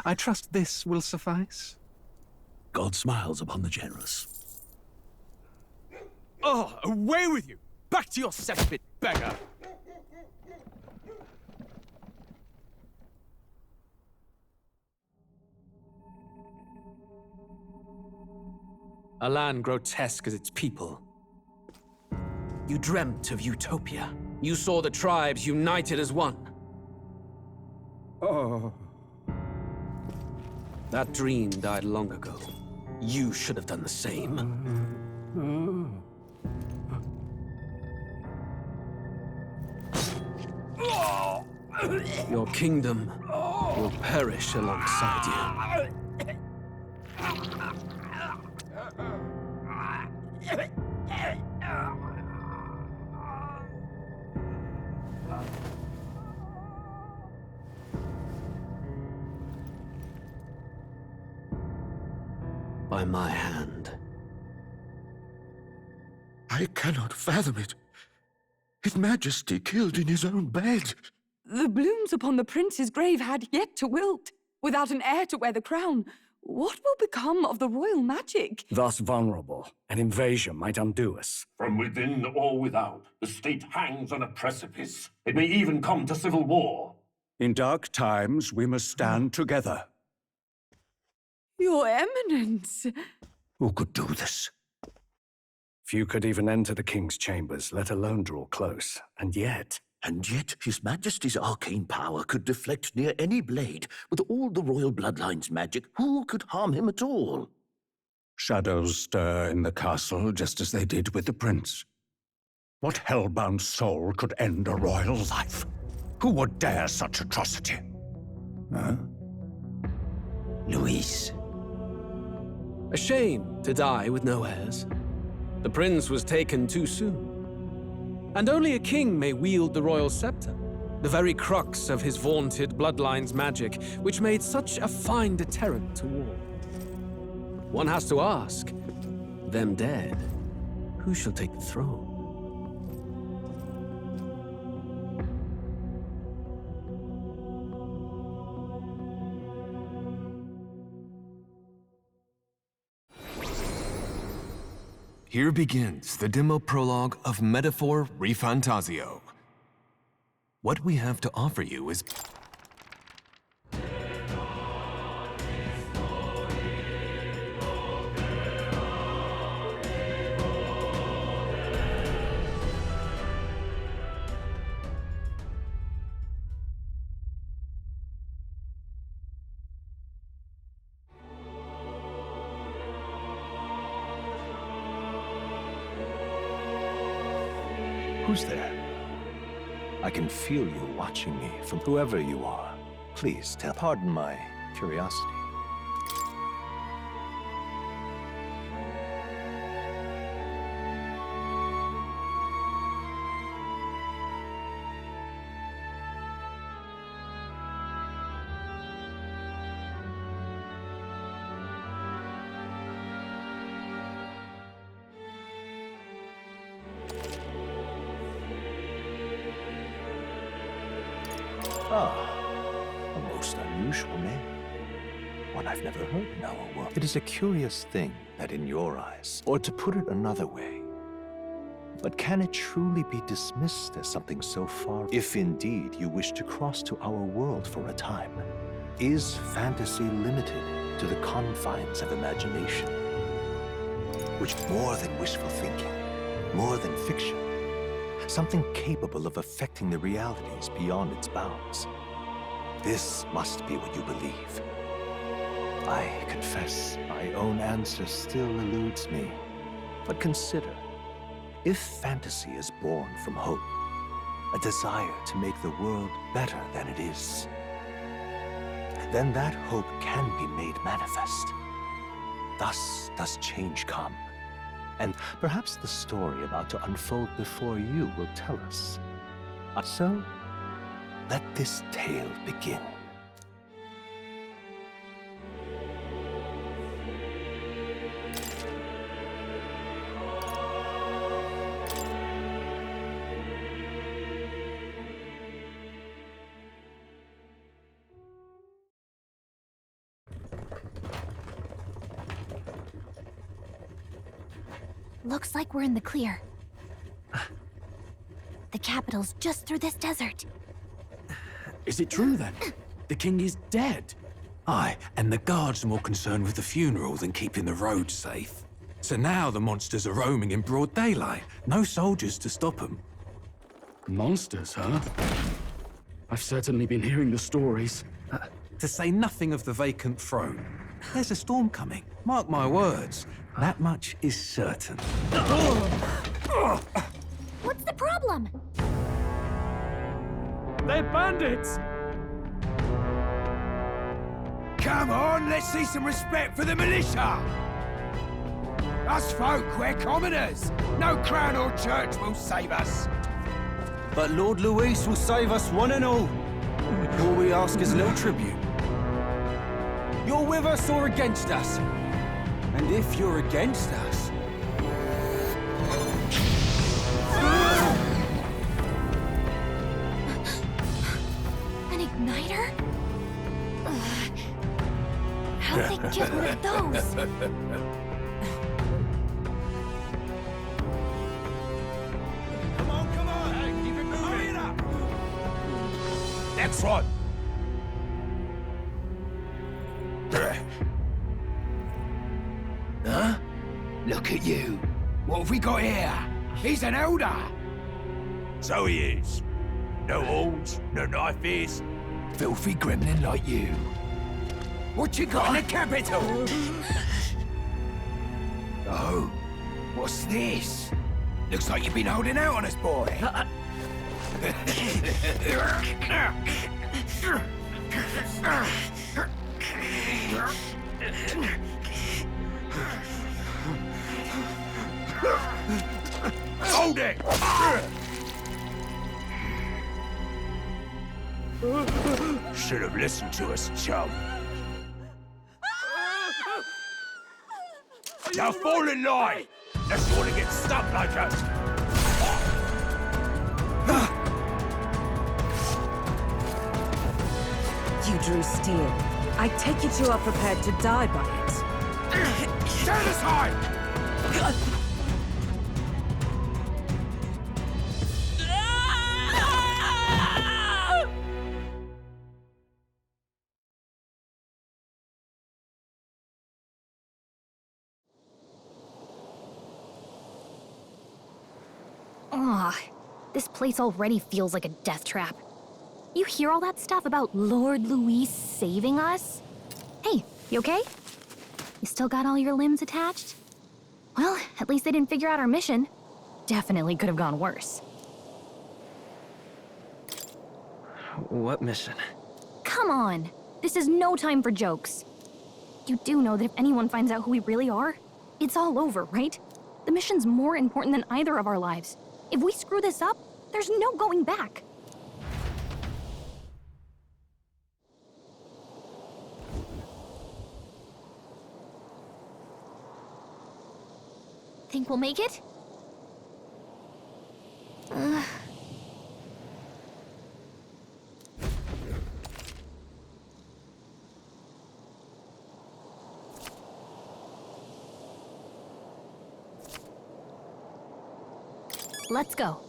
I trust this will suffice. God smiles upon the generous. Oh, away with you! Back to your cesspit, beggar! A land grotesque as its people. You dreamt of utopia. You saw the tribes united as one. Oh. That dream died long ago. You should have done the same. Your kingdom will perish alongside you. By my hand. I cannot fathom it. His Majesty killed in his own bed. The blooms upon the prince's grave had yet to wilt. Without an heir to wear the crown, what will become of the royal magic? Thus vulnerable, an invasion might undo us. From within or without, the state hangs on a precipice. It may even come to civil war. In dark times, we must stand together. Your Eminence! Who could do this? Few could even enter the king's chambers, let alone draw close. And yet, His Majesty's arcane power could deflect near any blade. With all the royal bloodline's magic, who could harm him at all? shadows stir in the castle just as they did with the prince. What hellbound soul could end a royal life? Who would dare such atrocity? Huh? Luis. A shame to die with no heirs. The prince was taken too soon. And only a king may wield the royal scepter, the very crux of his vaunted bloodline's magic, which made such a fine deterrent to war. One has to ask, them dead, who shall take the throne? Here begins the demo prologue of Metaphor Refantazio. What we have to offer you is... Who's there? I can feel you watching me from whoever you are. Please pardon my curiosity. A most unusual name. One I've never heard in our world. It is a curious thing that in your eyes, or to put it another way, but can it truly be dismissed as something so far, if indeed you wish to cross to our world for a time? Is fantasy limited to the confines of imagination? Which more than wishful thinking, more than fiction, something capable of affecting the realities beyond its bounds. This must be what you believe. I confess, my own answer still eludes me. But consider, if fantasy is born from hope, a desire to make the world better than it is, then that hope can be made manifest. Thus does change come. And perhaps the story about to unfold before you will tell us. So, let this tale begin. Looks like we're in the clear. The capital's just through this desert. Is it true then? The king is dead? Aye, and the guards are more concerned with the funeral than keeping the roads safe. So now the monsters are roaming in broad daylight. No soldiers to stop them. Monsters, huh? I've certainly been hearing the stories. To say nothing of the vacant throne. There's a storm coming. Mark my words. That much is certain. What's the problem? They're bandits! Come on, let's see some respect for the militia! Us folk, we're commoners. No crown or church will save us. But Lord Luis will save us one and all. All we ask is little tribute. You're with us or against us? And if you're against us... An igniter? How'd they get one of those? Come on, hey, keep it moving. Hurry it up. Next one. Huh? Look at you. What have we got here? He's an elder. So he is. No horns, no knife ears. Filthy gremlin like you. What you got in the capital? Oh, what's this? Looks like you've been holding out on us, boy. Hold it! Should have listened to us, chum. Now fall in line! Unless you want to get stuck like us. You drew steel. I take it you are prepared to die by it. Stand aside! Ugh, this place already feels like a death trap. You hear all that stuff about Lord Luis saving us? Hey, you okay? You still got all your limbs attached? Well, at least they didn't figure out our mission. Definitely could have gone worse. What mission? Come on! This is no time for jokes. You do know that if anyone finds out who we really are, it's all over, right? The mission's more important than either of our lives. If we screw this up, there's no going back. Think we'll make it? Let's go.